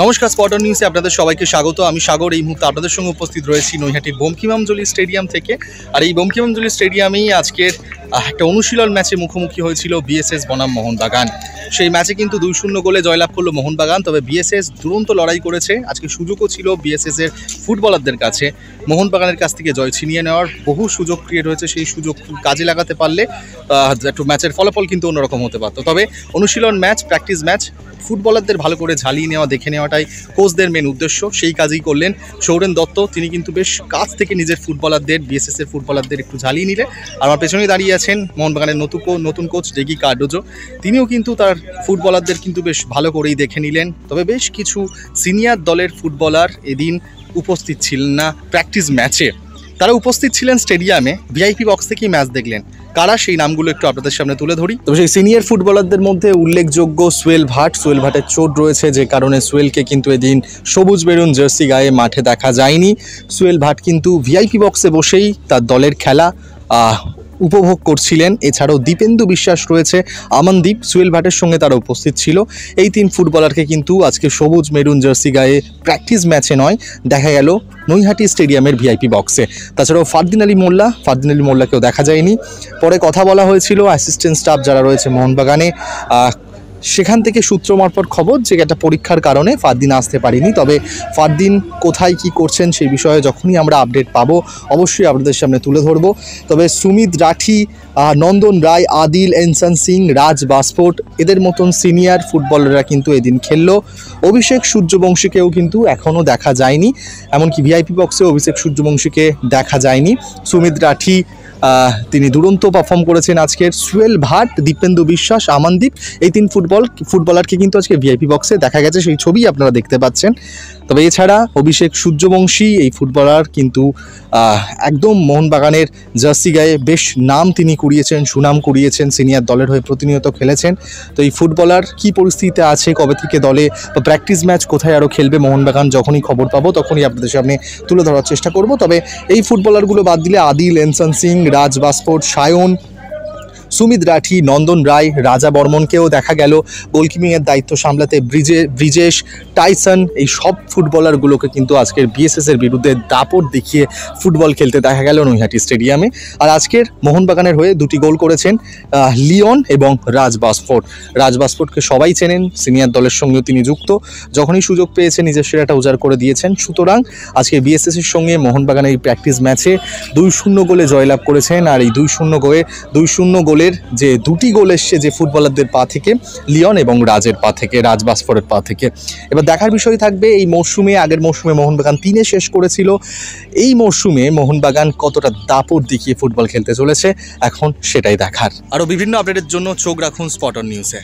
নমস্কার, স্পটন নিউজে আপনাদের সবাইকে স্বাগত। আমি সাগর। এই মুহূর্তে আপনাদের সঙ্গে উপস্থিত রয়েছি নৈহাটির বঙ্কিমামজলি স্টেডিয়াম থেকে। আর এই বঙ্কিমামজলি স্টেডিয়ামেই আজকের একটা অনুশীলন ম্যাচে মুখোমুখি হয়েছিল বিএসএস বনাম মোহনবাগান। সেই ম্যাচে কিন্তু 2-0 গোলে জয়লাভ করলো মোহনবাগান। তবে বিএসএস দুরন্ত লড়াই করেছে। আজকে সুযোগও ছিল বিএসএসের ফুটবলারদের কাছে মোহনবাগানের কাছ থেকে জয় ছিনিয়ে নেওয়ার। বহু সুযোগ ক্রিয়েট হয়েছে, সেই সুযোগ কাজে লাগাতে পারলে একটু ম্যাচের ফলাফল কিন্তু অন্যরকম হতে পারতো। তবে অনুশীলন ম্যাচ, প্র্যাকটিস ম্যাচ, ফুটবলারদের ভালো করে ঝালিয়ে নেওয়া, দেখে নেওয়াটাই কোচদের মেন উদ্দেশ্য। সেই কাজই করলেন সৌরেন দত্ত। তিনি কিন্তু বেশ কাছ থেকে নিজের ফুটবলারদের, বিএসএস এর ফুটবলারদের একটু ঝালিয়ে নিলে। আর আমার পেছনেই দাঁড়িয়ে আছেন মোহনবাগানের নতুন কোচ ডেগি কার্ডোজো। তিনিও কিন্তু তার ফুটবলারদের কিন্তু বেশ ভালো করেই দেখে নিলেন। তবে বেশ কিছু সিনিয়র দলের ফুটবলার এদিন উপস্থিত ছিলেন না প্র্যাকটিস ম্যাচে। তারা উপস্থিত ছিলেন স্টেডিয়ামে, ভিআইপি বক্স থেকেই ম্যাচ দেখলেন। কারা সেই নামগুলো একটু আপনাদের সামনে তুলে ধরি। তবে সেই সিনিয়র ফুটবলারদের মধ্যে উল্লেখযোগ্য সোহেল ভাটের চোট রয়েছে, যে কারণে সোহেলকে কিন্তু এদিন সবুজ মেরুন জার্সি গায়ে মাঠে দেখা যায়নি। সোহেল ভাট কিন্তু ভিআইপি বক্সে বসেই তার দলের খেলা উপভোগ করছিলেন। এছাড়াও দীপেন্দু বিশ্বাস রয়েছে, আমনদীপ, সোহেল ভাটের সঙ্গে তারা উপস্থিত ছিল। এই তিন ফুটবলারকে কিন্তু আজকে সবুজ মেরুন জার্সি গায়ে প্র্যাকটিস ম্যাচে নয়, দেখা গেল নৈহাটি স্টেডিয়ামের ভিআইপি বক্সে। তাছাড়াও ফারদিন আলী মোল্লাকেও দেখা যায়নি। পরে কথা বলা হয়েছিল অ্যাসিস্ট্যান্ট স্টাফ যারা রয়েছে মোহনবাগানে, সেখান থেকে সূত্র মারফত খবর যে একটা পরীক্ষার কারণে ফারদিন আসতে পারেনি। তবে ফারদিন কোথায় কি করছেন সেই বিষয়ে যখনই আমরা আপডেট পাবো অবশ্যই আপনাদের সামনে তুলে ধরবো। তবে সুমিত রাঠি, নন্দন রায়, আদিল, এনসান সিং, রাজ বাসফোর্ট, এদের মতন সিনিয়র ফুটবলাররা কিন্তু এদিন খেললো। অভিষেক সূর্যবংশীকেও কিন্তু এখনও দেখা যায়নি, এমনকি ভিআইপি বক্সে অভিষেক সূর্যবংশীকে দেখা যায়নি। সুমিত রাঠি তিনি দুরন্ত পারফর্ম করেছেন আজকের। সোহেল ভাট, দীপেন্দু বিশ্বাস, আমনদীপ, এই তিন ফুটবলারকে কিন্তু আজকে ভিআইপি বক্সে দেখা গেছে, সেই ছবি আপনারা দেখতে পাচ্ছেন। তবে এছাড়া অভিষেক সূর্যবংশী এই ফুটবলার কিন্তু একদম মোহনবাগানের জার্সি গায়ে বেশ নাম তিনি কুড়িয়েছেন, সুনাম কুড়িয়েছেন, সিনিয়র দলের হয়ে প্রতিনিয়ত খেলেছেন। তো এই ফুটবলার কী পরিস্থিতিতে আছে, কবে থেকে দলে বা প্র্যাকটিস ম্যাচ কোথায় আরও খেলবে মোহনবাগান, যখনই খবর পাবো তখনই আপনাদের সামনে তুলে ধরার চেষ্টা করব। তবে এই ফুটবলারগুলো বাদ দিলে আদিল, এনসান সিং, রাজ বাসফোর্ট, সায়ন, সুমিত রাঠি, নন্দন রায়, রাজা বর্মনকেও দেখা গেল গোলকিপিংয়ের দায়িত্ব সামলাতে। ব্রিজেশ, টাইসন, এই সব ফুটবলারগুলোকে কিন্তু আজকের বিএসএসের বিরুদ্ধে দাপট দেখিয়ে ফুটবল খেলতে দেখা গেল নৈহাটি স্টেডিয়ামে। আর আজকের মোহনবাগানের হয়ে দুটি গোল করেছেন লিওন এবং রাজ বাসফোর্টকে সবাই চেনেন, সিনিয়র দলের সঙ্গেও তিনি যুক্ত। যখনই সুযোগ পেয়েছেন নিজের সেরাটা উজাড় করে দিয়েছেন। সুতরাং আজকে বিএসএসের সঙ্গে মোহনবাগানের এই প্র্যাকটিস ম্যাচে 2-0 গোলে জয়লাভ করেছেন। আর এই 2-0 গোলের যে দুটি গোল এসছে যে ফুটবলারদের পা থেকে, লিওন এবং রাজের পা থেকে, রাজ বাসফোর্টের পা থেকে। এবার দেখার বিষয় থাকবে এই মরশুমে, আগের মরশুমে মোহনবাগান 3-এ শেষ করেছিল। এই মরশুমে মোহনবাগান কতটা দাপট দেখিয়ে ফুটবল খেলতে চলেছে, এখন সেটাই দেখার। আরও বিভিন্ন আপডেটের জন্য চোখ রাখুন স্পটন নিউজে।